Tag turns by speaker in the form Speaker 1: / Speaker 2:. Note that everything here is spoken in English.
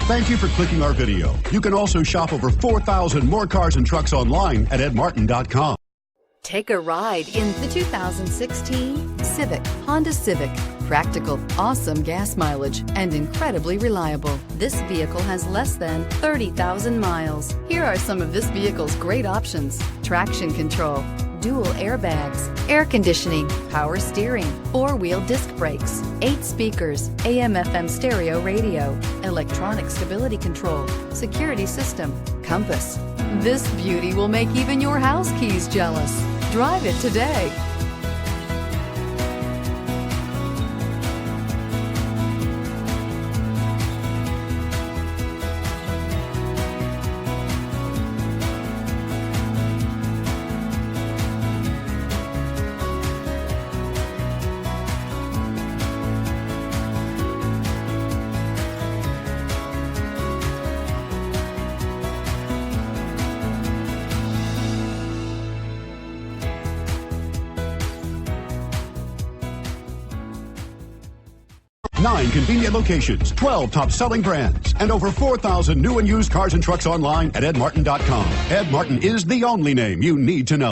Speaker 1: Thank you for clicking our video. You can also shop over 4,000 more cars and trucks online at edmartin.com.
Speaker 2: Take a ride in the 2016 Civic, Honda Civic. Practical, awesome gas mileage, and incredibly reliable. This vehicle has less than 30,000 miles. Here are some of this vehicle's great options: traction control, dual airbags, air conditioning, power steering, four-wheel disc brakes, 8 speakers, AM/FM stereo radio, electronic stability control, security system, compass. This beauty will make even your house keys jealous. Drive it today.
Speaker 1: Nine convenient locations, 12 top-selling brands, and over 4,000 new and used cars and trucks online at edmartin.com. Ed Martin is the only name you need to know.